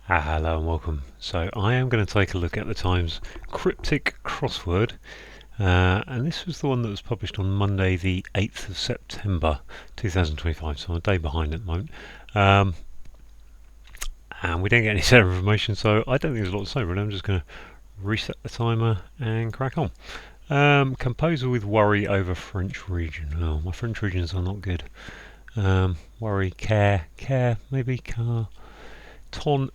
Hello and welcome. So I am going to take a look at the Times Cryptic crossword, and this was the one that was published on Monday the 8th of September 2025, so I'm a day behind at the moment. And we didn't get any set of information, so I don't think there's a lot to say really. I'm just going to reset the timer and crack on. Composer with worry over French region. Oh, my French regions are not good. Worry, care, maybe, car. Ton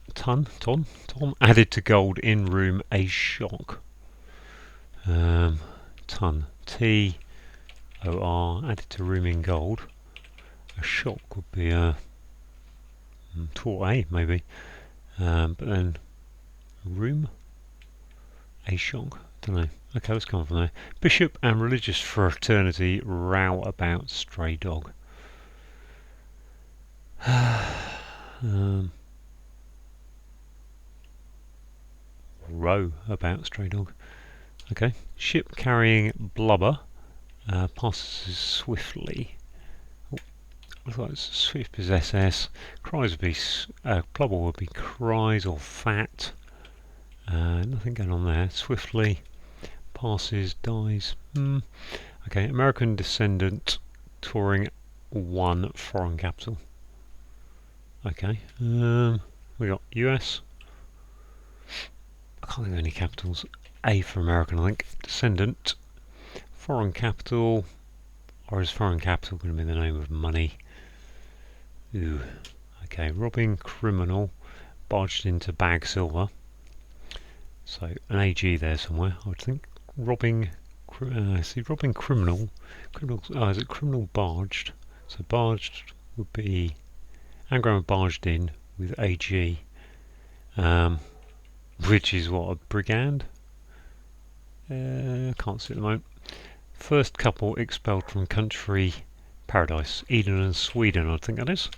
added to gold in room a shock. Ton TOR added to room in gold. A shock would be a tour A maybe, but then room a shock. Don't know. Okay, let's come from there. Bishop and religious fraternity row about stray dog. Row about stray dog. Okay. Ship carrying blubber passes swiftly. Oh, I thought it's swift as SS. Cries would be blubber would be cries or fat. Nothing going on there. Swiftly passes, dies. Okay. American descendant touring one foreign capital. Okay. We got US. I can't think of any capitals. A for American, I think. Descendant. Foreign capital. Or is foreign capital going to be the name of money? Ooh. Okay. Robbing criminal. Barged into bag silver. So an AG there somewhere, I would think. Robbing. Robbing criminal. Is it criminal barged? So barged would be anagram of barged in with AG. Which is what, a brigand? Can't see at the moment. First couple expelled from country paradise, Eden and Sweden, I think that is.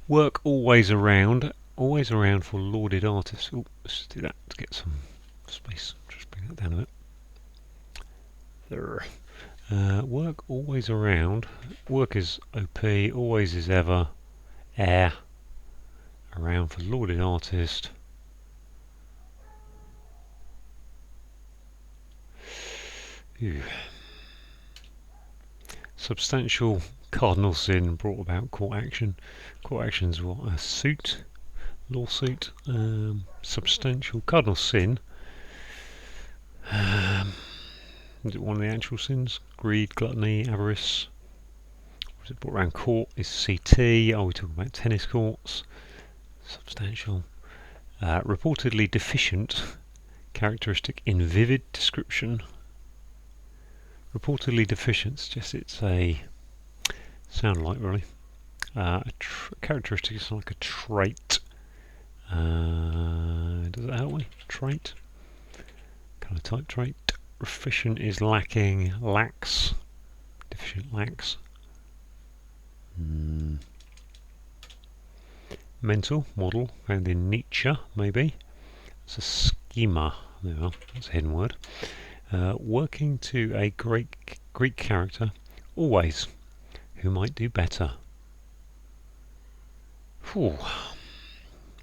Work always around for lauded artists. Ooh, let's do that to get some space. Just bring that down a bit. There. Work always around. Work is OP, always is ever. Air. Around for lauded artist. Ew. Substantial cardinal sin brought about court action. Court action is what? A suit? Lawsuit? Substantial cardinal sin. Is it one of the actual sins? Greed, gluttony, avarice. Was it brought around court? Is CT? Are we talking about tennis courts? Substantial. Reportedly deficient. Characteristic in vivid description. Reportedly deficient suggests it's a sound like really. Characteristic is like a trait. Does that help me? Trait. Kind of type trait. Deficient is lacking, lacks. Deficient lacks. Mental model found in Nietzsche maybe. It's a schema. There we are. That's a hidden word. Working to a Greek character, always, who might do better. Whew.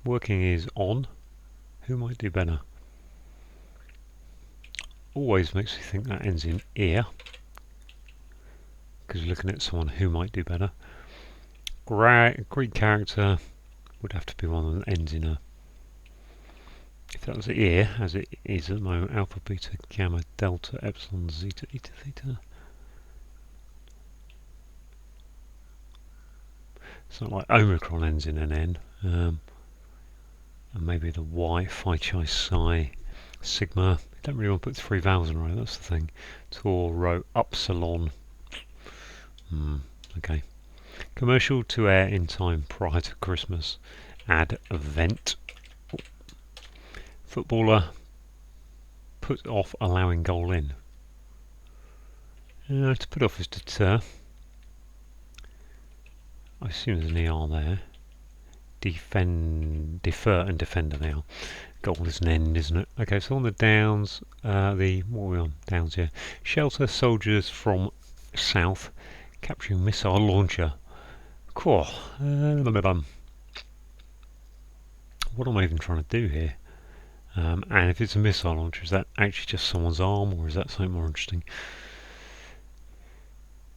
Working is on, who might do better. Always makes me think that ends in ear, because you're looking at someone who might do better. Greek character would have to be one that ends in a. If that was ear, as it is at the moment, alpha, beta, gamma, delta, epsilon, zeta, eta, theta. It's not like Omicron ends in an N. And maybe the Y, phi, chi, psi, sigma. You don't really want to put three vowels in a row, that's the thing. Tor, rho, upsilon. Okay. Commercial to air in time prior to Christmas. Advent. Footballer put off allowing goal in. To put off is deter. I assume there's an ER there. Defer and defender now. Goal is an end, isn't it? Okay, so on the downs, what are we on? Downs here. Shelter soldiers from south, capturing missile launcher. Cool. what am I even trying to do here? And if it's a missile launcher, is that actually just someone's arm, or is that something more interesting?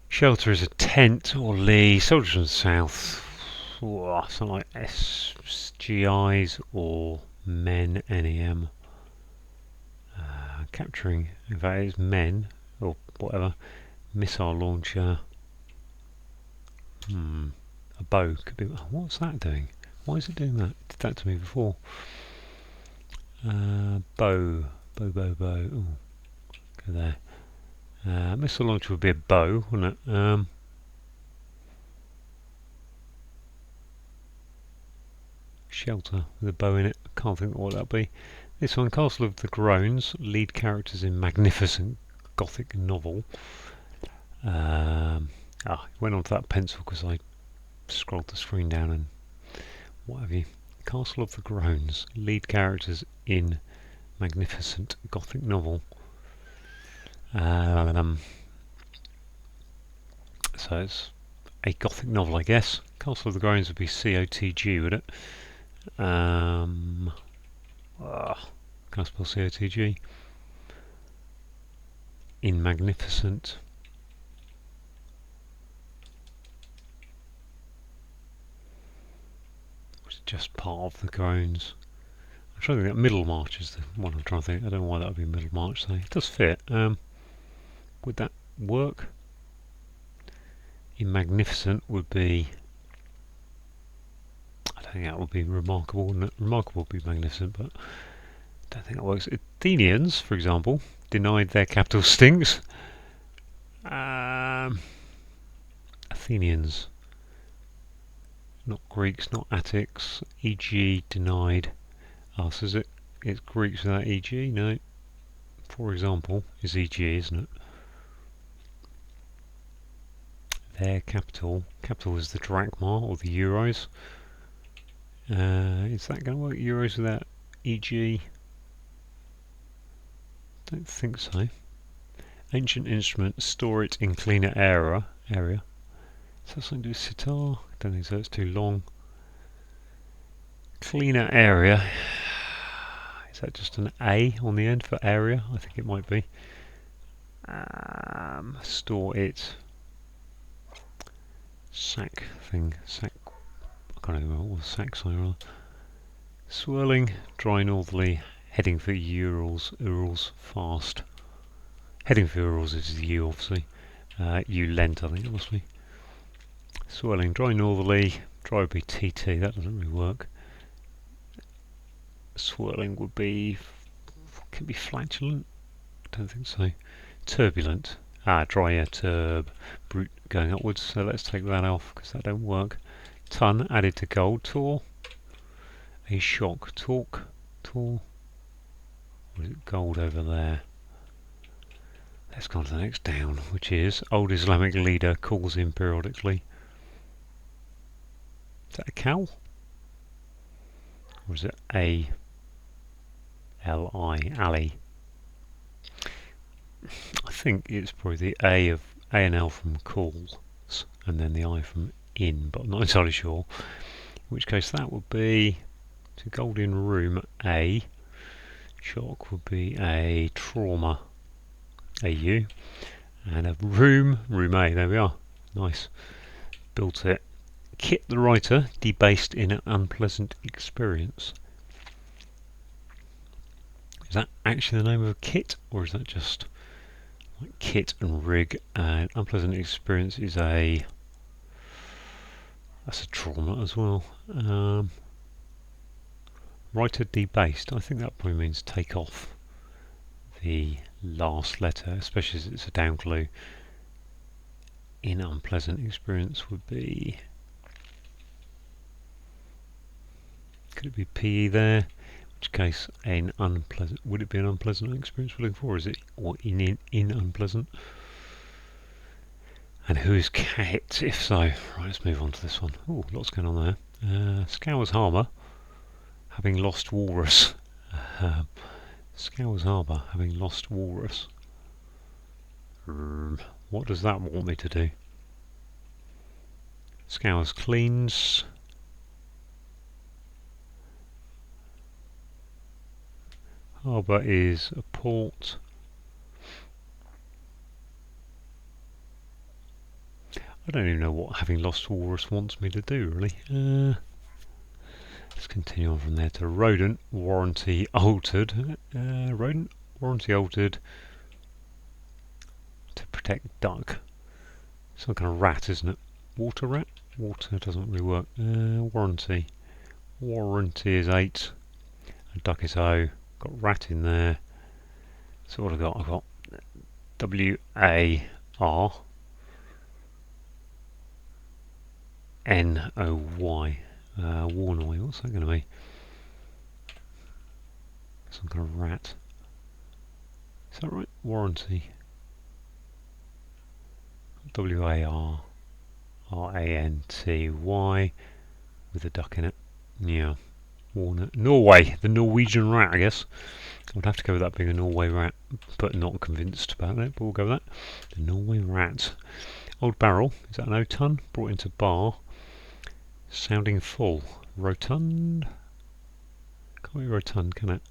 Shelter is a tent or lee. Soldiers from the south. Ooh, something like SGIs or men, NEM. Capturing, in fact, it's men or whatever. Missile launcher. A bow could be. Oh, what's that doing? Why is it doing that? It did that to me before. Bow. Ooh, go there. Missile launcher would be a bow, wouldn't it? Shelter with a bow in it. Can't think what that'd be. This one, Castle of the Groans, lead characters in magnificent Gothic novel. Went on to that pencil because I scrolled the screen down and what have you. Castle of the Groans, lead characters in magnificent Gothic novel. So it's a Gothic novel, I guess. Castle of the Groans would be COTG, would it? Can I spell COTG? In magnificent. Or is it just part of the Groans? I'm trying to think that Middlemarch is the one I'm trying to think. I don't know why that would be Middlemarch, so it does fit. Would that work? In magnificent would be. I don't think that would be remarkable, wouldn't it? Remarkable would be magnificent, but I don't think that works. Athenians, for example, denied their capital stinks. Athenians. Not Greeks, not Attics. E.g. denied. So is it? It's Greeks without E.g.? No. For example, is E.g., isn't it? Their capital. Capital is the drachma or the euros. Is that going to work? Euros without E.g.? Don't think so. Ancient instrument, store it in cleaner area. Is that something to do with sitar? I don't think so, it's too long. Cleaner area. Is that just an A on the end for area? I think it might be. Store it. Sack thing. Sack. I can't even remember what the sack sign rather. Swirling, dry northerly, heading for Urals fast. Heading for Urals is the U, obviously. Lent, I think it must be. Swirling, dry northerly, dry would be TT, that doesn't really work. Swirling would be, could be flatulent? I don't think so. Turbulent. Dry, turb, brute going upwards, so let's take that off because that don't work. Ton added to gold, tor. A shock, talk, tor. Or is it gold over there? Let's go on to the next down, which is old Islamic leader calls in periodically. Is that a cow? Or is it A L-I, alley? I think it's probably the A and L from calls, and then the I from in, but I'm not entirely sure. In which case that would be to golden room A. Shock would be a trauma AU. And a room A, there we are. Nice. Built it. Kit the writer, debased in an unpleasant experience. Is that actually the name of a kit, or is that just like kit and rig? And unpleasant experience is that's a trauma as well. Writer debased. I think that probably means take off the last letter, especially as it's a down clue. In unpleasant experience would be. Could it be PE there? In which case, an unpleasant. Would it be an unpleasant experience we're looking for? Is it or in unpleasant? And who is Kit? If so, right. Let's move on to this one. Oh, lots going on there. Scowers Harbour, having lost walrus. Scowers Harbour, having lost walrus. What does that want me to do? Scowers cleans. Harbour is a port. I don't even know what having lost walrus wants me to do, really. Let's continue on from there to rodent, warranty altered. Rodent, warranty altered to protect duck. Some kind of rat, isn't it? Water rat? Water doesn't really work. Warranty. Warranty is 8. And duck is O. Got rat in there. So what have I got? I've got W-A-R N-O-Y. Warnoy, what's that going to be? Some kind of rat. Is that right? Warranty. W-A-R-R-A-N-T-Y with a duck in it. Yeah. Norway, the Norwegian rat, I guess. I would have to go with that being a Norway rat, but not convinced about it, but we'll go with that. The Norway rat. Old barrel, is that an O-ton? Brought into bar. Sounding full. Rotund? Can't be rotund, can it?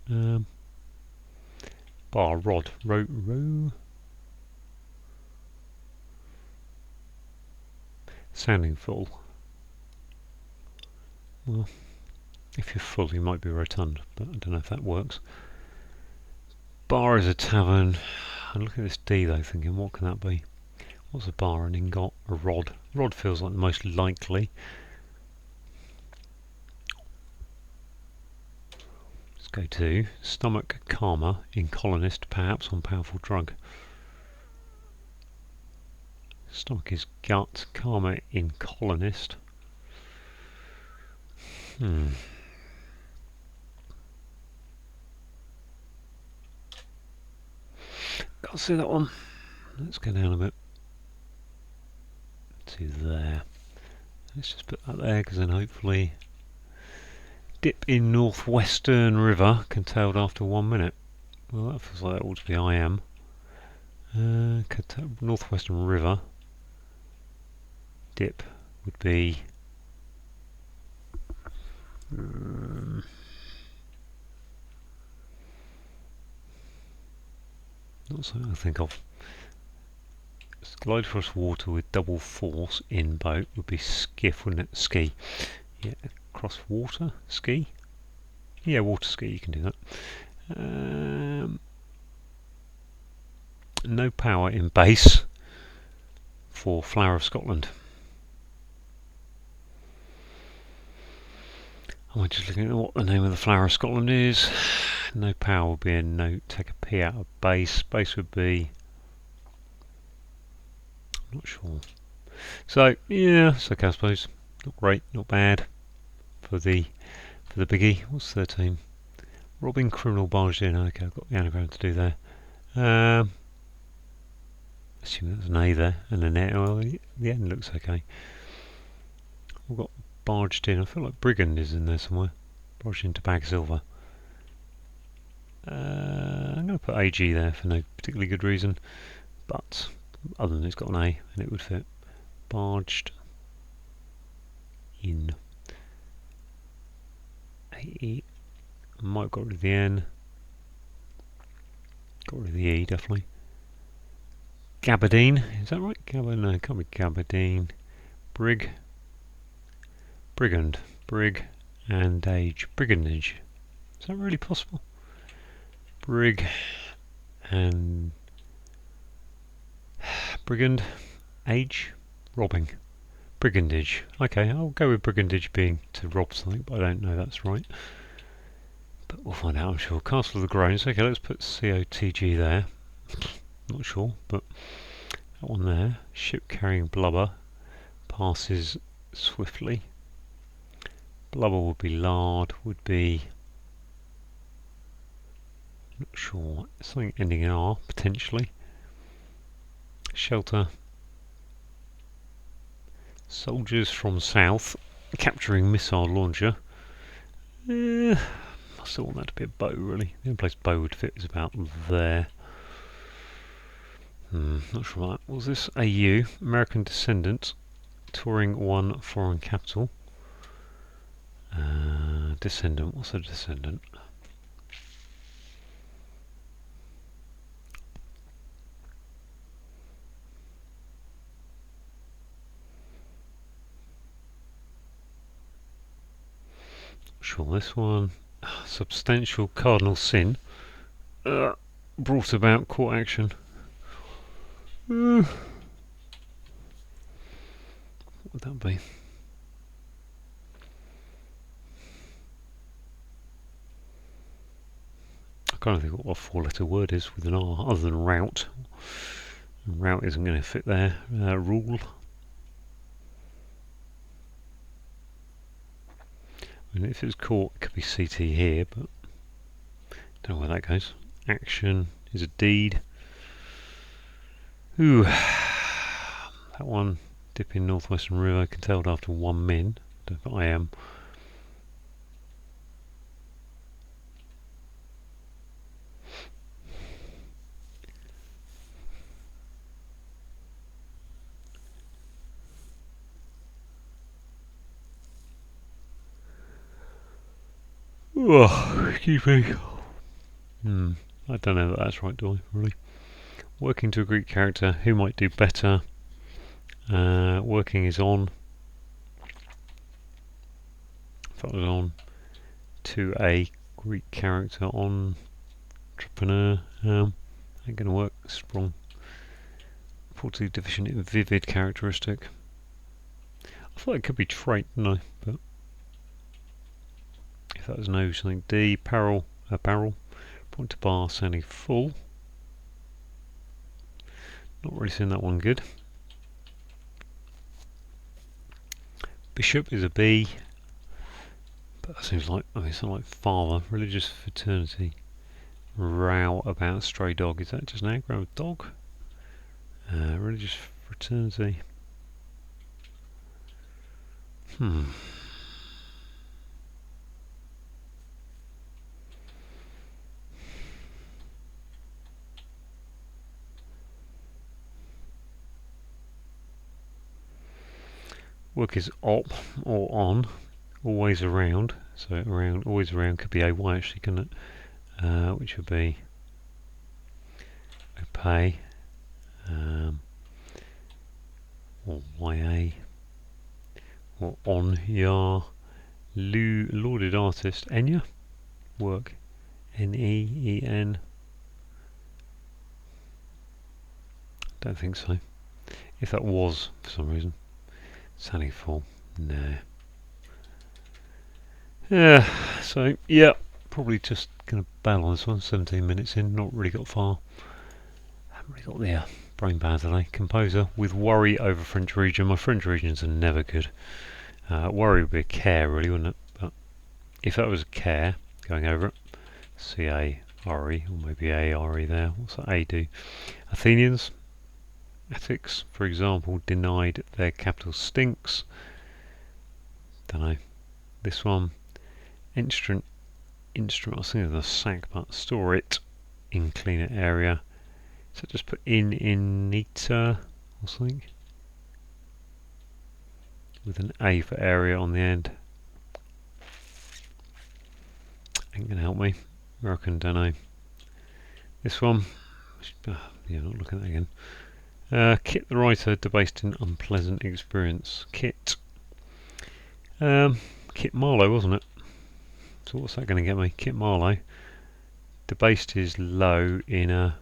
Bar, rod. Row. Sounding full. Well, if you're full, you might be rotund, but I don't know if that works. Bar is a tavern. I'm looking at this D though, thinking, what can that be? What's a bar? An ingot? A rod? Rod feels like the most likely. Let's go to stomach karma in colonist, perhaps on powerful drug. Stomach is gut, karma in colonist. Can't see that one. Let's go down a bit to there. Let's just put that there because then hopefully dip in northwestern river curtailed after 1 minute. Well, that feels like that ought to be I am. Northwestern river dip would be not something I think of. Glide across water with double force in boat would be skiff, wouldn't it? Ski. Yeah, cross water, ski. Yeah, water ski. You can do that. No power in base for Flower of Scotland. Am I just looking at what the name of the Flower of Scotland is? No power would be a note. Take a P out of base. Base would be. I'm not sure. So yeah, it's okay, I suppose. Not great, not bad for the biggie. What's 13? Robbing criminal barged in. Okay, I've got the anagram to do there. Assuming that's an A there and an A. Well, the end looks okay. We've got barged in. I feel like brigand is in there somewhere. Barged into bag silver. I'm going to put AG there for no particularly good reason, but other than it's got an A and it would fit. Barged in. AE. Might have got rid of the N. Got rid of the E, definitely. Gabardine, is that right? No, it can't be Gabardine. Brig. Brigand. Brig and age. Brigandage. Is that really possible? Brig and brigand. Age. Robbing. Brigandage. Okay, I'll go with brigandage being to rob something, but I don't know that's right. But we'll find out, I'm sure. Castle of the Groans. Okay, let's put COTG there. Not sure, but that one there. Ship carrying blubber passes swiftly. Blubber would be lard, would be. Not sure. Something ending in R, potentially. Shelter. Soldiers from south capturing missile launcher. I still want that to be a bow, really. The only place bow would fit is about there. Not sure what that was. This AU, American descendant, touring one foreign capital. Descendant, what's a descendant? substantial, this one. Substantial cardinal sin. Brought about court action. What would that be? I can't think what a four-letter word is with an R other than route. Route isn't going to fit there. Rule. I mean, if it was court, it could be CT here, but don't know where that goes. Action is a deed. Ooh, that one dipping northwestern river curtailed after 1 min. Don't know if I am. Oh, excuse me. I don't know that that's right, do I? Really? Working to a Greek character. Who might do better? Working is on. If that was on to a Greek character on entrepreneur, ain't gonna work. Strong. 40 deficient in vivid characteristic. I thought it could be trait, didn't I? But if that was no, something D. Barrel. Point to bar sounding full. Not really seeing that one good. Bishop is a B. But that seems like, something like father. Religious fraternity. Row about stray dog. Is that just an anagram of dog? Religious fraternity. Work is op or on, always around. So around, always around could be AY actually, couldn't it? Which would be opay, or YA, or on yar, lauded artist, Enya, work, N-E-E-N. Don't think so. If that was, for some reason, sounding full, no. Yeah, so, yeah, probably just going to bail on this one, 17 minutes in, not really got far. Haven't really got the brain power today. Composer with worry over French region. My French regions are never good. Worry would be a care, really, wouldn't it? But if that was a care, going over it, C-A-R-E, or maybe A-R-E there, what's that A do? Athenians, ethics, for example, denied their capital stinks. Don't know. This one, instrument, I was thinking of the sack, but store it in cleaner area. So just put in neater or something with an A for area on the end. Ain't gonna help me. I reckon, don't know. This one, yeah, not looking at that again. Kit the writer debased in unpleasant experience. Kit Marlowe, wasn't it? So what's that going to get me? Kit Marlowe debased his low in a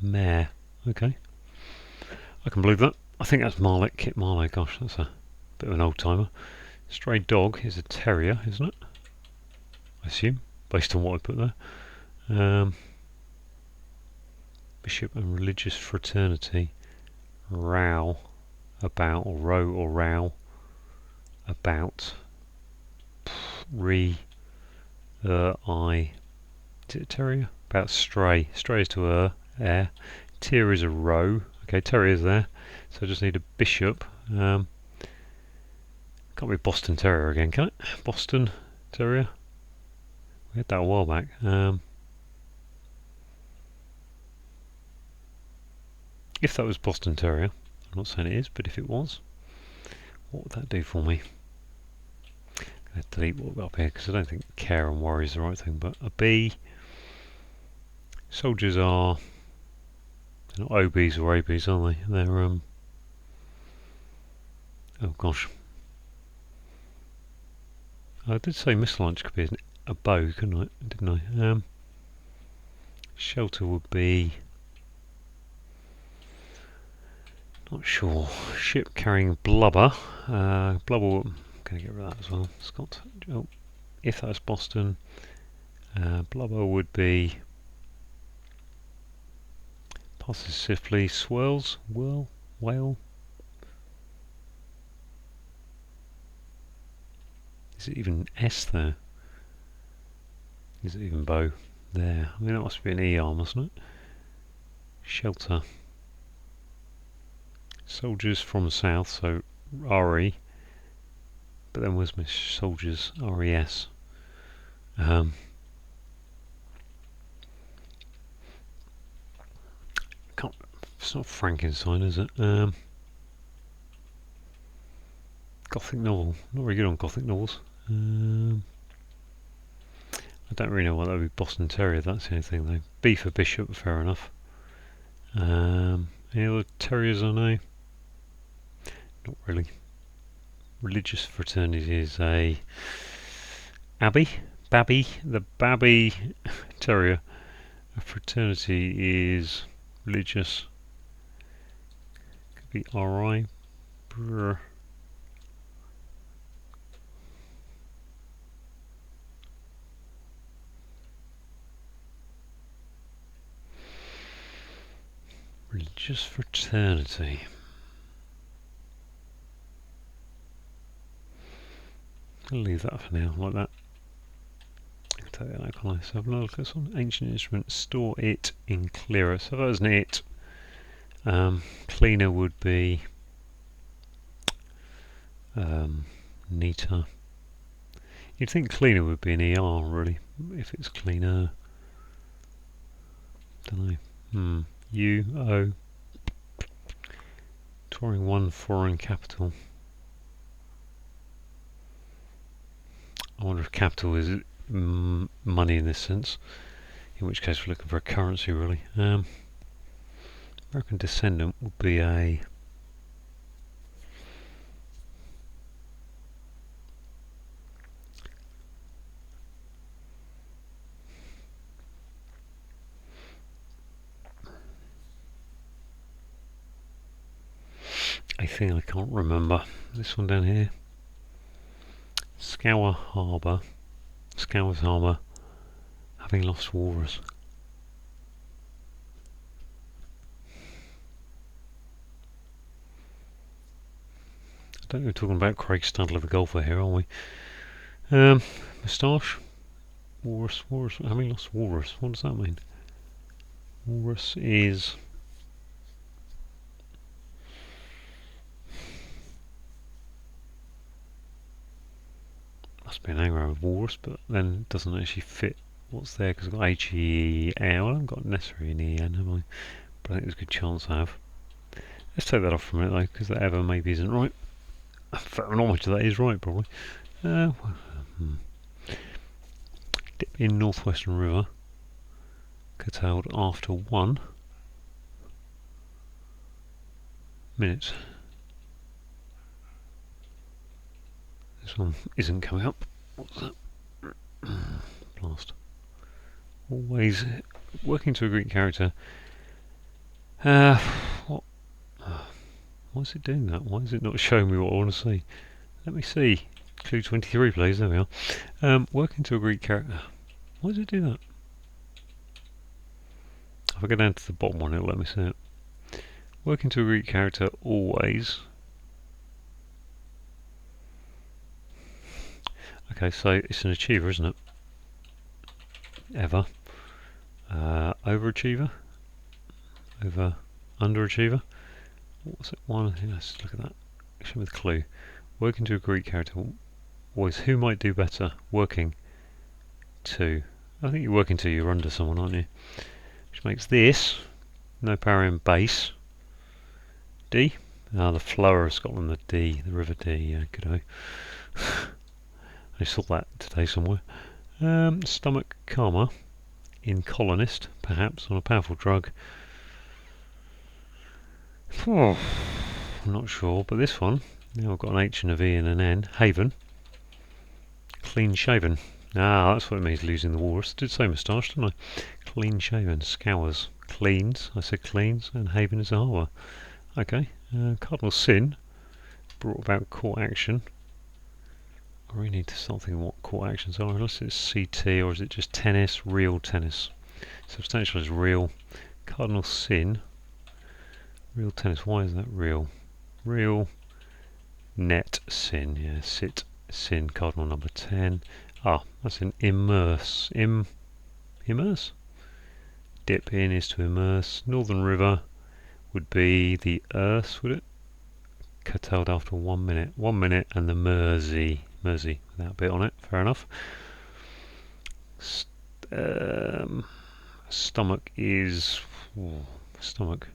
mare. Okay, I can believe that. I think that's Marlowe. Kit Marlowe. Gosh, that's a bit of an old timer. Stray dog is a terrier, isn't it? I assume, based on what I put there. Bishop and religious fraternity. Row about, or row or row about. I. Is it a terrier? About stray. Stray is to air. Tier is a row. Okay, terrier is there. So I just need a bishop. Can't be Boston Terrier again, can it? Boston Terrier. We had that a while back. If that was Boston Terrier, I'm not saying it is, but if it was, what would that do for me? I'm going to delete what we've got up here because I don't think care and worry is the right thing, but a B. Soldiers are, they're not OBs or ABs, are they? They're, oh gosh. I did say missile launch could be a bow, couldn't I? Didn't I? Shelter would be... not sure. Ship carrying blubber. Blubber, I'm going to get rid of that as well. Scott. Oh, if that's Boston, blubber would be... passes swiftly. Swirls. Whirl. Whale. Is it even S there? Is it even bow there? I mean, that must be an ER, mustn't it? Shelter. Soldiers from south, so RE. But then where's my soldiers? RES. Can't, it's not Frankenstein, is it? Gothic novel. Not very good on Gothic novels. I don't really know what that would be. Boston Terrier, that's the only thing though. B for Bishop, fair enough. Any other terriers I know? Not really. Religious fraternity is a Abbey? Babby? The Babby Terrier. A fraternity is religious. Could be RI. Brr. Religious fraternity. I'll leave that for now, like that. I'll take that out, can't I? So have a look at this one. Ancient instrument, store it in clearer. So that was an it. Cleaner would be neater. You'd think cleaner would be an ER, really, if it's cleaner. Don't know. U, O. Touring one foreign capital. I wonder if capital is money in this sense, in which case we're looking for a currency, really. American descendant would be a... a thing I can't remember. This one down here. Scour Harbour. Scour's Harbour. Having lost walrus. I don't know if we're talking about Craig Stadler, the golfer here, are we? Moustache. Walrus. Having lost walrus. What does that mean? Walrus is... must be an anagram of walrus, but then it doesn't actually fit what's there because I've got H-E-L. I haven't got necessarily an E-N, have I? But I think there's a good chance I have. Let's take that off from it though, because that ever maybe isn't right. In fact, not much of that is right, probably. Dip in Northwestern River. Curtailed after 1 minute. This one isn't coming up. What's that? Blast. Always working to a Greek character. What? Why is it doing that? Why is it not showing me what I want to see? Let me see. Clue 23, please. There we are. Working to a Greek character. Why does it do that? If I go down to the bottom one, it'll let me see it. Working to a Greek character always. Okay, so it's an achiever, isn't it? Ever. Overachiever. Underachiever. What was it? One. Let's look at that. Action with clue. Working to a Greek character always. Who might do better? Working to. I think you're working to. You're under someone, aren't you? Which makes this no power in base. D. The flower of Scotland. The D. The River D. Yeah, good eye. I saw that today somewhere. Stomach karma in colonist, perhaps on a powerful drug. I'm not sure, but this one, now I've got an H and a V and an N. Haven. Clean shaven. Ah, that's what it means losing the war. I did say moustache, didn't I? Clean shaven. Scours. Cleans. I said cleans. And haven is a harbour. Okay. Cardinal sin brought about court action. I really need to start thinking what court actions are. Unless it's CT or is it just tennis? Real tennis. Substantial is real. Cardinal sin. Real tennis. Why is that real? Real net sin. Yeah, sit sin. Cardinal number 10. Ah, that's an immerse. Immerse? Dip in is to immerse. Northern River would be the Erse, would it? Curtailed after 1 minute. 1 minute and the Mersey. Mersey, without a bit on it. Fair enough. Stomach is... stomach.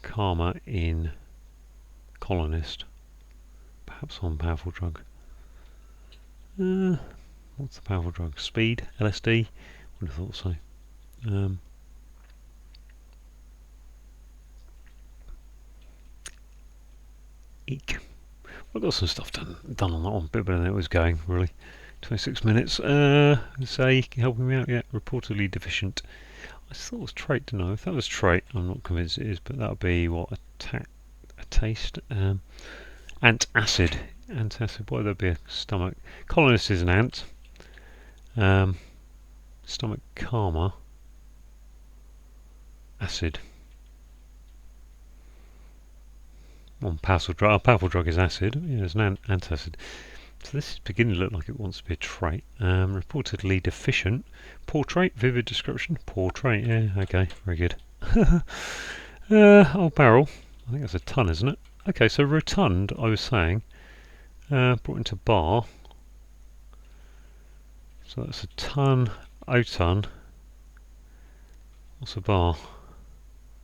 Karma in colonist. Perhaps on powerful drug. What's the powerful drug? Speed? LSD? Would have thought so. Eek. I've got some stuff done on that one. A bit better than it was going, really. 26 minutes. Say, helping me out yet? Reportedly deficient. I thought it was trait, didn't I? If that was trait, I'm not convinced it is, but that would be what? A taste? Antacid. Antacid. Why would there be a stomach? Colonist is an ant. Stomach karma. Acid. One powerful drug is acid. Yeah, it's an antacid. So this is beginning to look like it wants to be a trait. Reportedly deficient. Portrait, vivid description. Portrait, yeah, okay, very good. Old barrel. I think that's a ton, isn't it? Okay, so rotund, I was saying, brought into bar. So that's a ton, oton. What's a bar?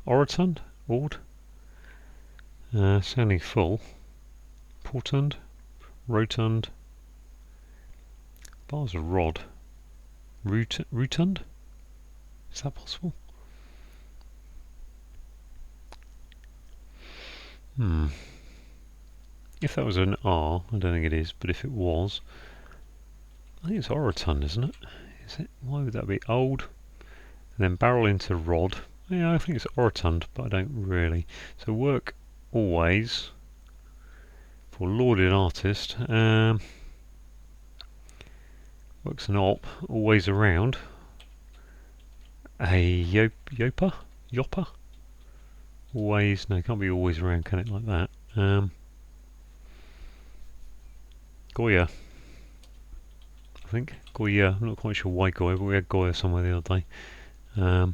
Orotund? Ord? Sounding full. Portund? Rotund. Bar's a rod. Rotund? Is that possible? If that was an R, I don't think it is, but if it was, I think it's orotund, isn't it? Is it? Why would that be? Old, and then barrel into rod. Yeah, I think it's orotund, but I don't really. So work always for lauded artist. Works an op, always around. A yopper? Always, no, it can't be always around, can it, like that? Goya, I think. Goya, I'm not quite sure why Goya, but we had Goya somewhere the other day. I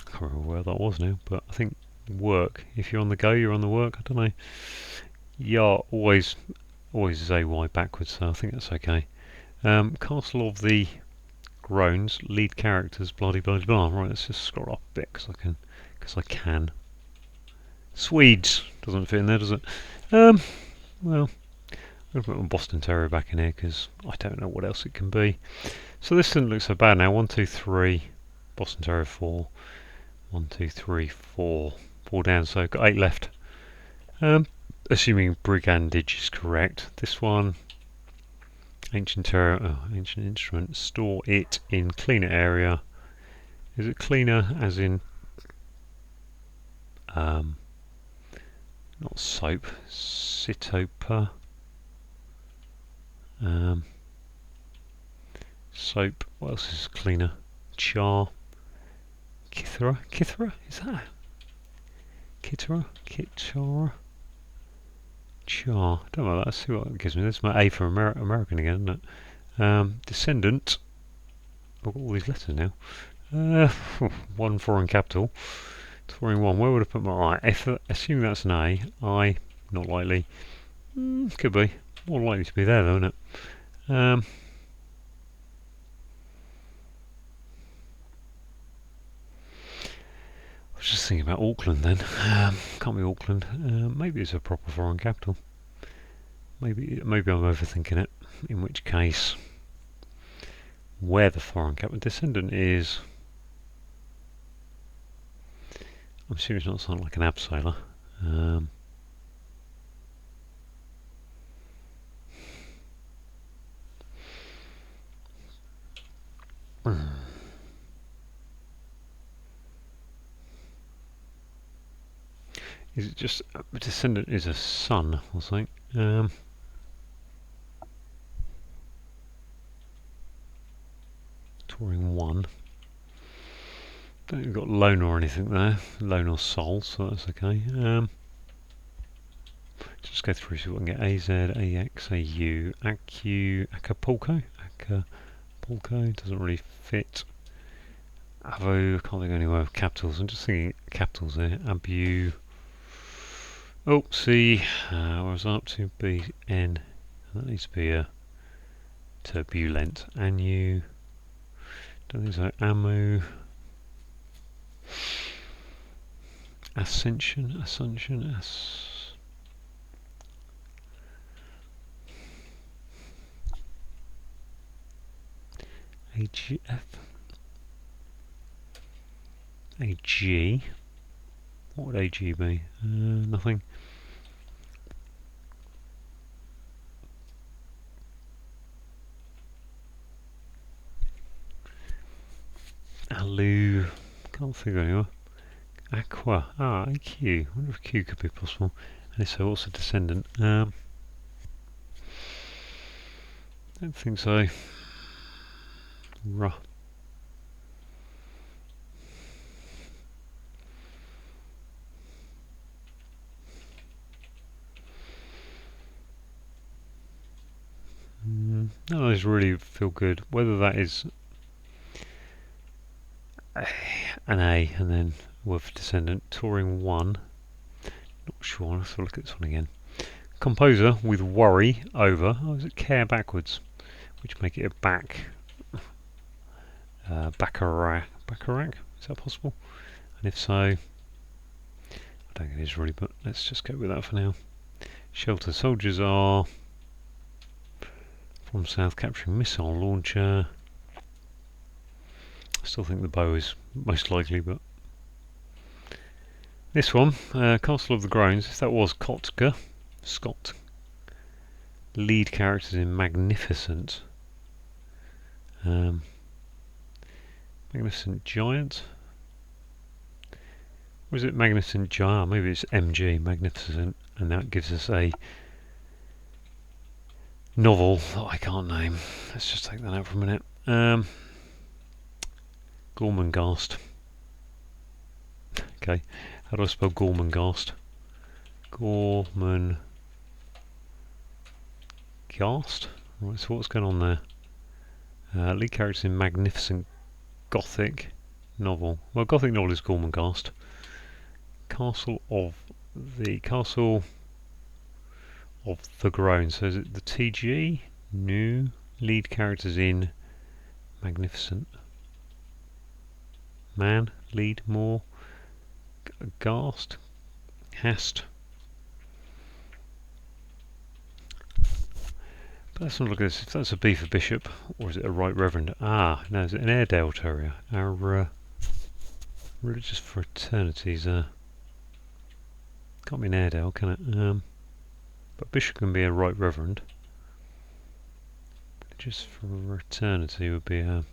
can't remember where that was now, but I think work. If you're on the go, you're on the work. I don't know. Yeah, always is AY backwards, so I think that's okay. Castle of the Groans, lead characters, blah blah blah. Right, let's just scroll up a bit because I can. Swedes doesn't fit in there, does it? Well, I'm going to put my Boston Terrier back in here because I don't know what else it can be. So this doesn't look so bad now. 1, 2, 3. Boston Terrier 4. 1, 2, 3, 4. 4 down, so I've got 8 left. Assuming brigandage is correct. This one, ancient terrier, ancient instrument. Store it in cleaner area. Is it cleaner as in not soap? Sitopa. Soap. What else is cleaner? Char. Kithera? Is that? Kitara? Char. Don't know. Let's see what it gives me. This is my A for American again, isn't it? Descendant. I've got all these letters now. One foreign capital. Foreign one. Where would I put my I? If assume that's an A. I. Not likely. Could be. More likely to be there though, isn't it? I was just thinking about Auckland then. Can't be Auckland. Maybe it's a proper foreign capital. Maybe I'm overthinking it. In which case, where the foreign capital descendant is, I'm sure it's not something like an abseiler. Is it just a descendant is a son or something? Touring 1. Don't think we've got loan or anything there. Loan or soul, so that's okay. Just go through so we can get AZ, AX, AU, AQ, Acapulco. Acapulco doesn't really fit. Avo, I can't think of anywhere with capitals. I'm just thinking capitals there. Abu. Oh, C. Where was I up to? B, N. That needs to be a turbulent. Anu. Don't think so. Amu. Ascension. AGF. AG. What would AG be? Nothing. Alu. Can't think of anywhere. Aqua. AQ. I wonder if Q could be possible. And if so, what's a descendant? Don't think so. Ruh. None of those really feel good. Whether that is an A and then with descendant. Touring 1. Not sure. Let's have a look at this one again. Composer with worry over. Oh, is it care backwards? Which make it a back. Baccarat. Is that possible? And if so, I don't think it is really, but let's just go with that for now. Shelter soldiers are from south, capturing missile launcher. I still think the bow is most likely, but this one, Castle of the Groans. If that was Kotka, Scott. Lead characters in Magnificent. Magnificent Giant. Or is it Magnificent Giant? Maybe it's MG, Magnificent, and that gives us a novel that I can't name. Let's just take that out for a minute. Gormenghast. Okay, how do I spell Gormenghast? Gormenghast. Right, so what's going on there? Lead characters in Magnificent Gothic novel. Well, Gothic novel is Gormenghast. Castle of the Groans. So is it the TG? New lead characters in Magnificent. Man, lead, more. Ghast. Hast. But let's not look at this. If that's a B for Bishop, or is it a Right Reverend? No, is it an Airedale Terrier? Our religious fraternities. Can't be an Airedale, can it? But Bishop can be a Right Reverend. Religious fraternity would be a...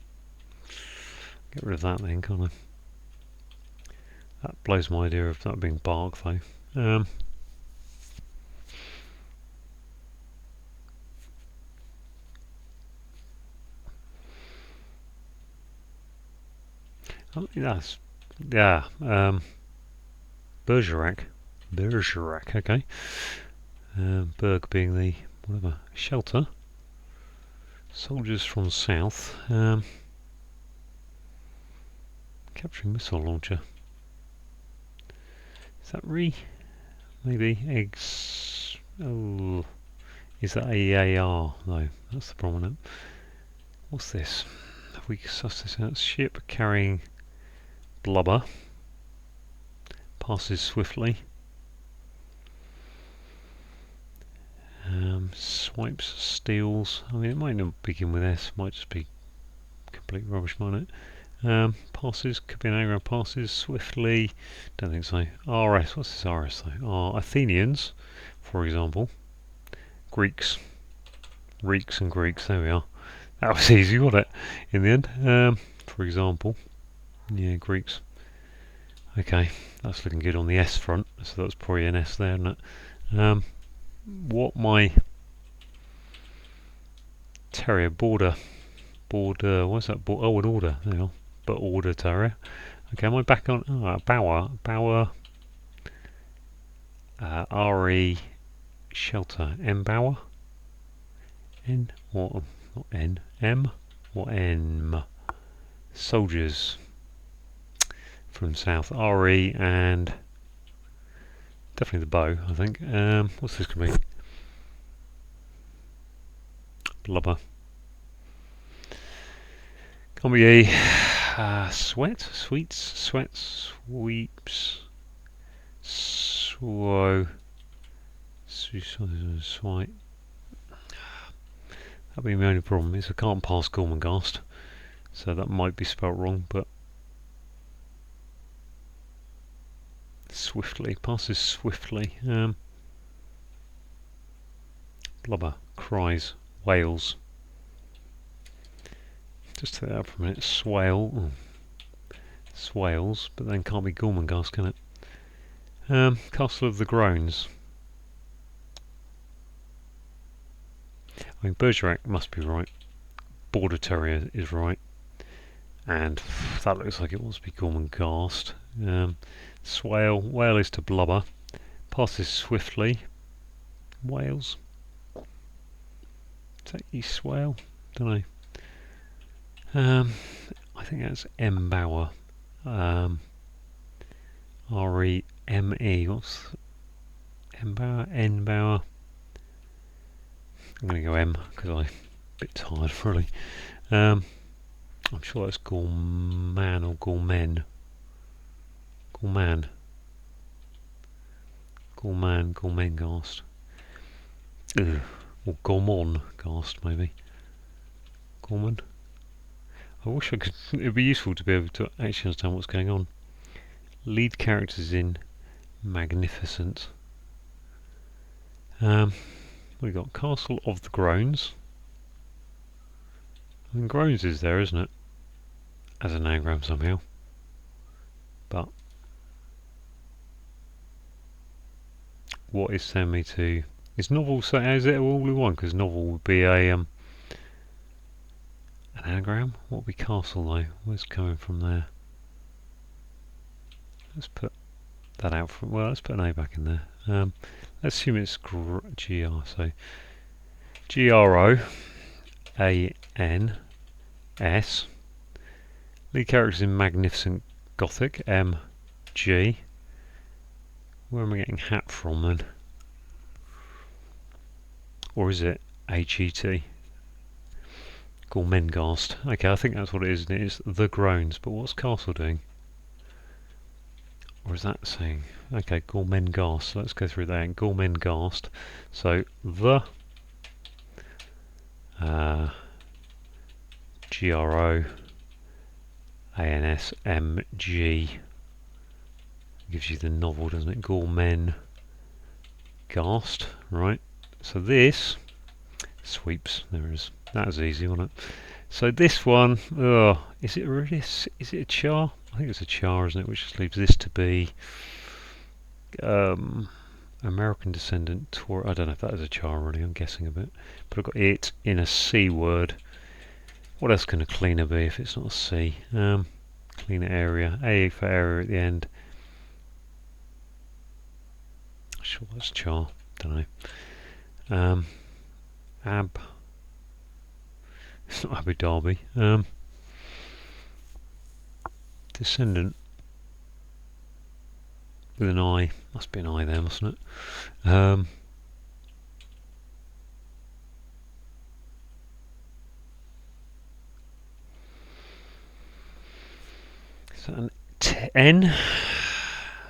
Get rid of that then, can't I? That blows my idea of that being bark, though. That's... Yeah, Bergerac, okay. Berg being the, whatever, shelter. Soldiers from south. Capturing missile launcher. Is that maybe eggs? Oh, is that AEAR? No, that's the problem. What's this? Have we sussed this out? Ship carrying blubber. Passes swiftly. Swipes, steals. I mean, it might not begin with S. Might just be complete rubbish, mightn't it? Passes, could be an anagram. Passes swiftly. Don't think so. RS. What's this RS though? Athenians, for example. Greeks. Reeks and Greeks. There we are. That was easy, wasn't it? In the end, for example, yeah, Greeks. Okay, that's looking good on the S front. So that's probably an S there, isn't it? What my terrier border, what's that? Oh, an order. There you are. But order terrier. Okay, am I back on? Bower. RE shelter. M Bower. N or not N. M or M. Soldiers from south. RE and definitely the bow, I think. What's this going to be? Blubber. Can't be a sweeps, swow, swipe. That'll be my only problem is I can't pass Gormenghast, so that might be spelt wrong, but swiftly, passes swiftly. Blubber, cries, wails. Just take that up for a minute. Swale, swales, but then can't be Gormenghast, can it? Castle of the Groans. I mean, Bergerac must be right. Border Terrier is right. And that looks like it wants to be Gormenghast. Swale, whale is to blubber. Passes swiftly. Wales. Is that East Swale? Don't know. I think that's M Bower. REME. What's M Bower? N Bower. I'm going to go M because I'm a bit tired, really. I'm sure that's Gorman or Gormen. Gormenghast. Or Gormongast, maybe. Gorman. I wish I could. It would be useful to be able to actually understand what's going on. Lead characters in Magnificent. We've got Castle of the Groans. I mean, Groans is there, isn't it? As an anagram somehow. But what is sending me to? Is novel? So is it all in one? Because novel would be a an anagram. What would be castle though? Where's coming from there? Let's put that out from. Well, let's put an A back in there. Let's assume it's GR. So GROANS. Lead characters in Magnificent Gothic. MG. Where am I getting hat from then? Or is it HET? Gormenghast. Okay, I think that's what it is, isn't it? It's the Groans, but what's Castle doing? Or is that saying? Okay, Gormenghast. Let's go through that. Gormenghast. So the GROANSMG gives you the novel, doesn't it? Gormenghast, right? So this sweeps. There it is. That was easy, wasn't it? So this one, is it really? Is it a char? I think it's a char, isn't it? Which just leaves this to be American descendant. I don't know if that is a char, really. I'm guessing a bit. But I've got it in a C word. What else can a cleaner be if it's not a C? Cleaner area. A for area at the end. Sure, that's char. Don't know. It's not Abu Dhabi. Descendant with an I. Must be an I there, mustn't it? Is that an N?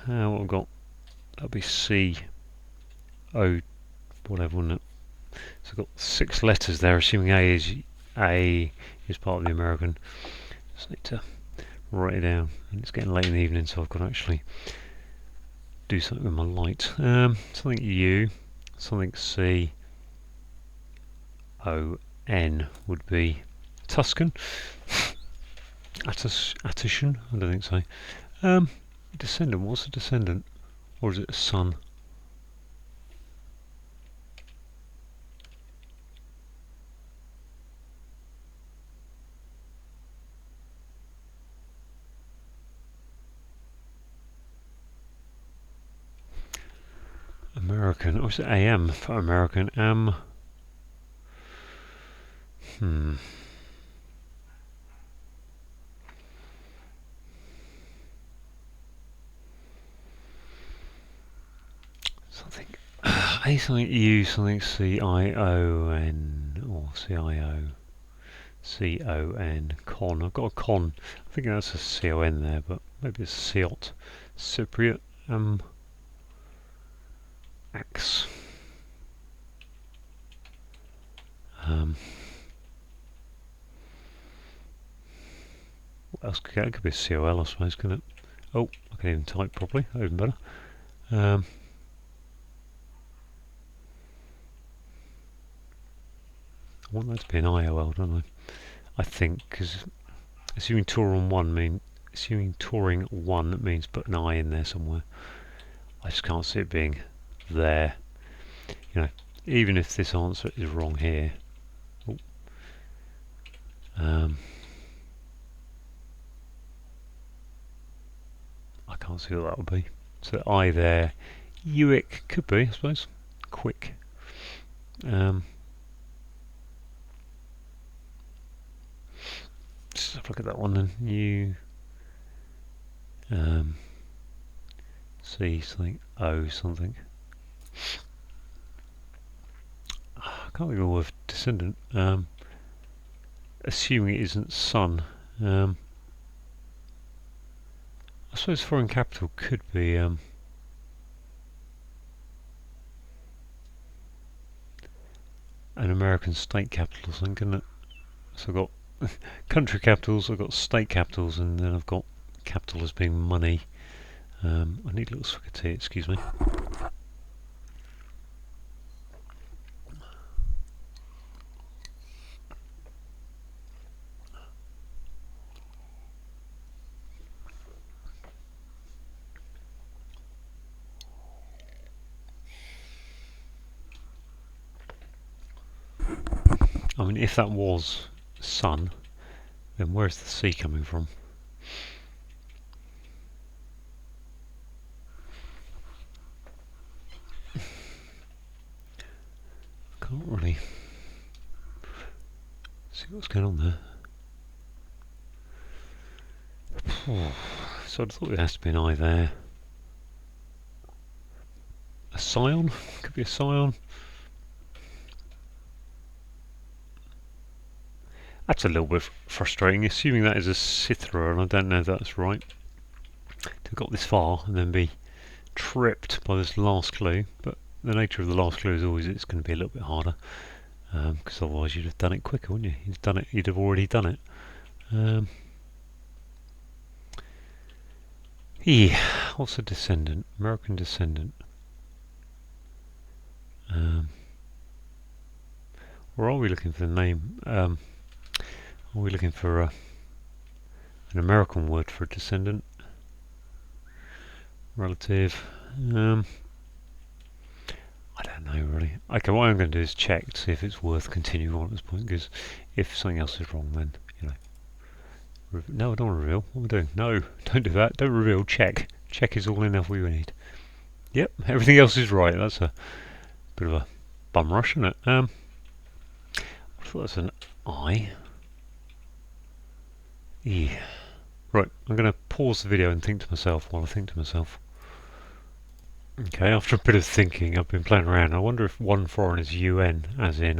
What I've got? That'll be C. O. Whatever, wouldn't it? So I've got 6 letters there, assuming A is part of the American. Just need to write it down. And it's getting late in the evening, so I've got to actually do something with my light. Something U, something C, O, N would be Tuscan. Attishan? I don't think so. Descendant, what's a descendant? Or is it a son? American, or is it AM for American? Something A something U something CION or CIOCON. Con. I've got a con. I think that's a CON there, but maybe it's Ciot. Cypriot. Axe. What else could it? It could be a COL, I suppose, couldn't it? Oh, I can even type properly. Even better. I want that to be an IOL, don't I? I think, because assuming touring one means put an I in there somewhere. I just can't see it being there. You know, even if this answer is wrong here. I can't see what that would be. So I there. Uic could be, I suppose. Quick. Let's have a look at that one then. C something, O something. I can't think of the word descendant. Assuming it isn't son. I suppose foreign capital could be an American state capital or something, couldn't it? So I've got country capitals, I've got state capitals, and then I've got capital as being money. I need a little swig of tea, excuse me. I mean, if that was sun, then where's the sea coming from? Can't really see what's going on there. So I thought there has to be an I there. A scion? Could be a scion. That's a little bit frustrating, assuming that is a Cithra, and I don't know if that's right. To have got this far and then be tripped by this last clue, but the nature of the last clue is always it's going to be a little bit harder, because otherwise you'd have done it quicker, wouldn't you? You'd have already done it. Yeah, what's a descendant? American descendant. Or are we looking for the name? Are we looking for an American word for a descendant? Relative. I don't know really. Okay, what I'm going to do is check to see if it's worth continuing on at this point, because if something else is wrong, then, you know. No, I don't want to reveal. What am I doing? No, don't do that. Don't reveal. Check. Check is all enough we need. Yep, everything else is right. That's a bit of a bum rush, isn't it? I thought that's an I. Yeah. Right, I'm going to pause the video and think to myself while I think to myself. Okay, after a bit of thinking, I've been playing around. I wonder if one foreign is UN, as in,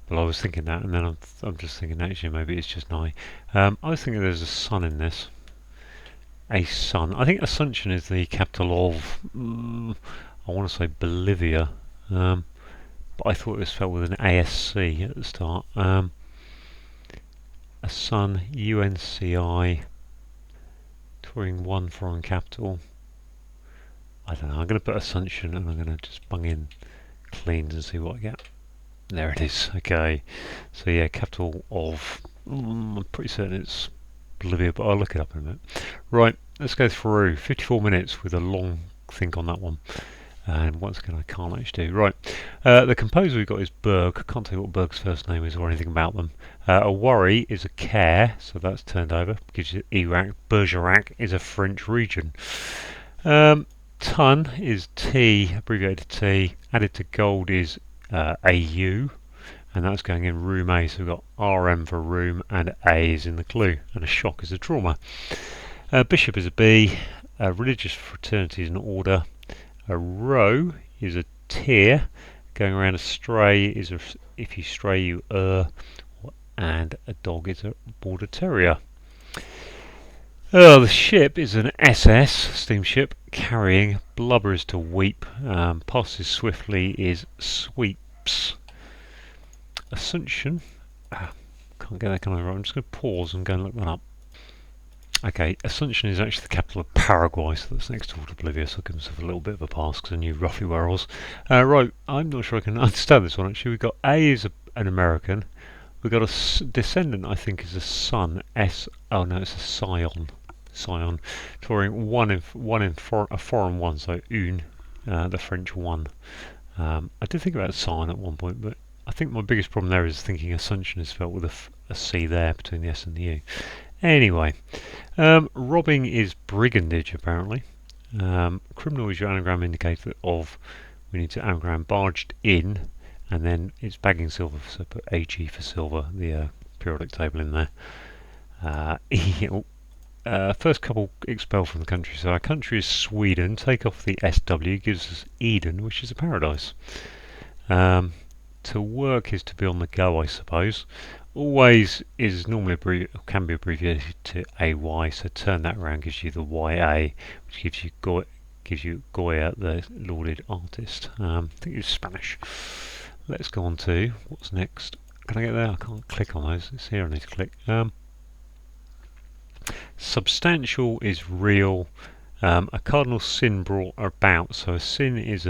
well, I was thinking that, and then I'm just thinking, actually, maybe it's just an I. I was thinking there's a sun in this. A sun. I think Assumption is the capital of, I want to say Bolivia, but I thought it was spelled with an ASC at the start. A sun, UNCI, touring one foreign capital. I don't know, I'm going to put Assumption and I'm going to just bung in cleans and see what I get. There it is. Okay. So yeah, capital of. I'm pretty certain it's Bolivia, but I'll look it up in a minute. Right. Let's go through 54 minutes with a long think on that one. And once again, I can't actually do. Right. The composer we've got is Berg. I can't tell you what Berg's first name is or anything about them. A worry is a care, so that's turned over. Gives you Iraq. Bergerac is a French region. Ton is T, abbreviated T. Added to gold is AU, and that's going in room A. So we've got RM for room, and A is in the clue, and a shock is a trauma. Bishop is a B. Religious fraternity is an order. A row is a tier. Going around a stray is if you stray you and a dog is a border terrier. The ship is an SS steamship carrying. Blubber is to weep. Passes swiftly is sweeps. Assumption. Can't get that kind of right. I'm just going to pause and go and look that up. Okay, Assumption is actually the capital of Paraguay, so that's next door to Bolivia, so I'll give myself a little bit of a pass because I knew roughly where I was. Right, I'm not sure I can understand this one actually. We've got A is an American. We've got a descendant, I think, is a son. Oh no, it's a scion. Scion. Touring a foreign one, so une, the French one. I did think about scion at one point, but I think my biggest problem there is thinking Assumption is spelled with a C there between the S and the U. Anyway, robbing is brigandage apparently. Criminal is your anagram indicator of, we need to anagram barged in, and then it's bagging silver, so put AG for silver, the periodic table in there. First couple expelled from the country, so our country is Sweden. Take off the SW, gives us Eden, which is a paradise. To work is to be on the go, I suppose. Always is normally can be abbreviated to AY, so turn that around, gives you the YA, which gives you Goya, the lauded artist. I think it's Spanish. Let's go on to what's next. Can I get there? I can't click on those. It's here I need to click. Substantial is real. A cardinal sin brought about. So a sin is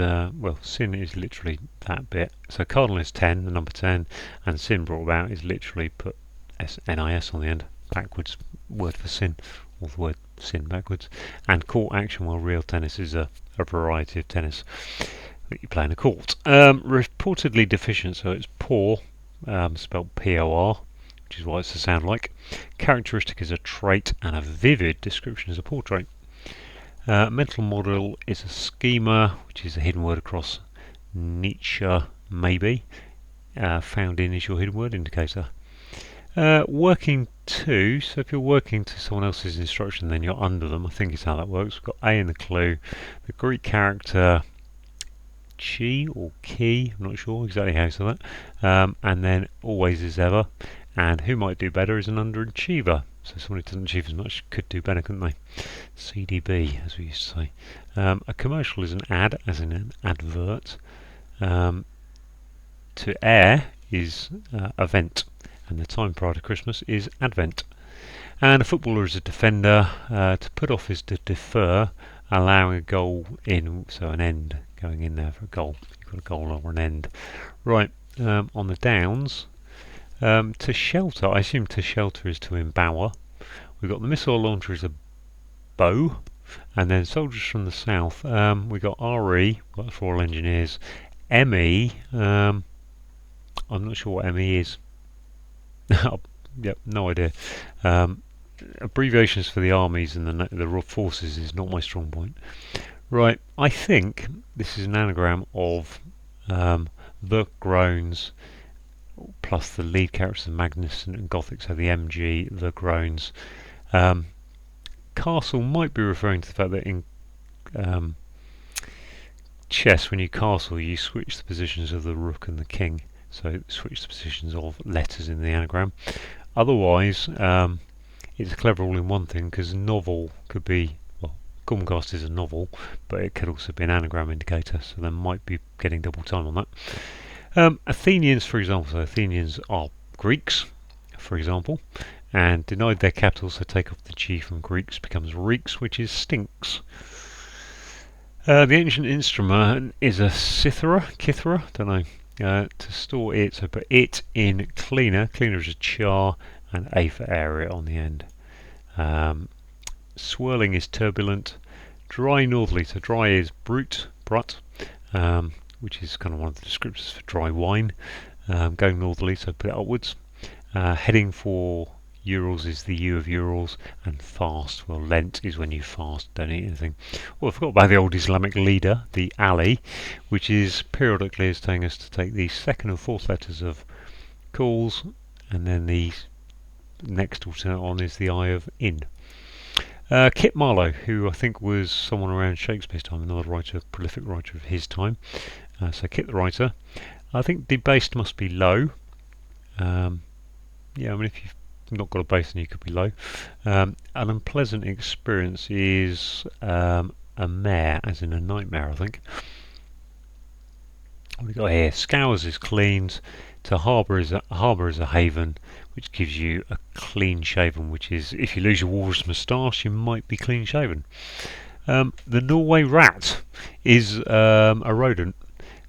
sin is literally that bit. So cardinal is 10, the number 10, and sin brought about is literally put NIS on the end, backwards word for sin, or the word sin backwards. And court action, well, real tennis is a variety of tennis that you play in a court. Reportedly deficient, so it's poor, spelled POR, which is what it's to sound like. Characteristic is a trait, and a vivid description is a portrait. Mental model is a schema, which is a hidden word across Nietzsche, maybe. Found in is your hidden word indicator. Working to, so if you're working to someone else's instruction, then you're under them. I think is how that works. We've got A in the clue. The Greek character chi or ki, I'm not sure exactly how to say that. And then always is ever. And who might do better is an underachiever. So someone who doesn't achieve as much could do better, couldn't they? CDB, as we used to say. A commercial is an ad, as in an advert. To air is event, and the time prior to Christmas is Advent. And a footballer is a defender. To put off is to defer, allowing a goal in, so an end going in there for a goal. You've got a goal or an end. Right, on the downs. To shelter, I assume to shelter is to embower. We've got the missile launcher is a bow, and then soldiers from the south. We've got RE, got the Royal Engineers. ME, I'm not sure what ME is. Yep, no idea. Abbreviations for the armies and the forces is not my strong point. Right, I think this is an anagram of the groans, plus the lead characters of Magnificent and Gothic, so the MG, the groans. Castle might be referring to the fact that in chess, when you castle, you switch the positions of the rook and the king, so switch the positions of letters in the anagram. Otherwise, it's a clever all-in-one thing, because novel could be, well, Gormcast is a novel, but it could also be an anagram indicator, so they might be getting double time on that. Athenians, for example, so Athenians are Greeks, for example, and denied their capital, so take off the G from Greeks, becomes Reeks, which is stinks. The ancient instrument is a kithera, don't know. To store it, so put it in cleaner. Cleaner is a char, and A for area on the end. Swirling is turbulent. Dry northerly, so dry is brut, which is kind of one of the descriptors for dry wine. Going northerly, so put it upwards. Heading for Urals is the U of Urals, and fast, well, Lent is when you fast, don't eat anything. Well, I forgot about the old Islamic leader, the Ali, which is periodically is telling us to take the second and fourth letters of calls, and then the next alternate on is the I of in. Kit Marlowe, who I think was someone around Shakespeare's time, another writer, prolific writer of his time. So Kit the writer. I think debased must be low. Yeah, I mean, if you've not got a base, then you could be low. An unpleasant experience is a mare, as in a nightmare, I think. What we got here? Scours is cleans. To harbour is a haven, which gives you a clean shaven, which is if you lose your walrus moustache, you might be clean shaven. The Norway rat is a rodent.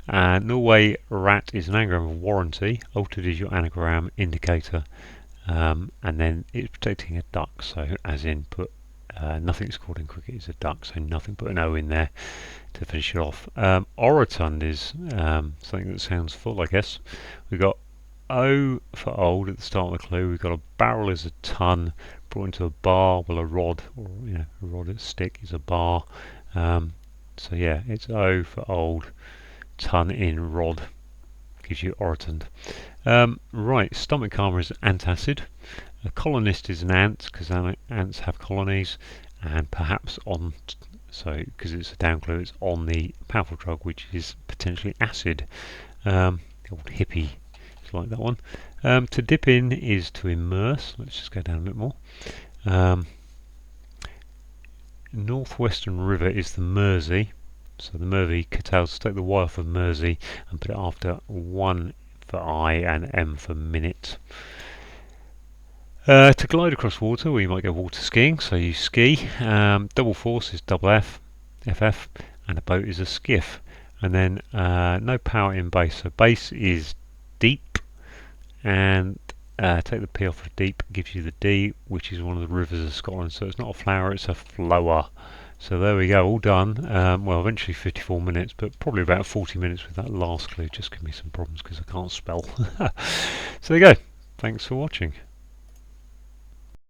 Norway rat is an anagram of warranty. Altered is your anagram indicator. And then it's protecting a duck, so as in put nothing scored in cricket is a duck, so nothing, put an O in there to finish it off. Orotund is something that sounds full, I guess. We've got O for old at the start of the clue. We've got a barrel is a ton, brought into a bar. Well, a rod, or a rod, a stick is a bar. So yeah, it's O for old, ton in rod, gives you orotund. Right, stomach karma is antacid. A colonist is an ant, because ants have colonies, and perhaps on, so because it's a down clue, it's on the powerful drug, which is potentially acid. The old hippie is like that one. To dip in is to immerse. Let's just go down a bit more. Northwestern river is the Mersey. So the Mersey curtails, take the Y off of Mersey and put it after 1 for I and M for minute. To glide across water, well, you might go water skiing, so you ski. Double force is double F, FF, and a boat is a skiff. And then no power in base, so base is deep, and take the P off of deep, gives you the D, which is one of the rivers of Scotland. So it's not a flower, it's a flower. So there we go, all done. Well, eventually 54 minutes, but probably about 40 minutes with that last clue. Just give me some problems because I can't spell. So there you go. Thanks for watching.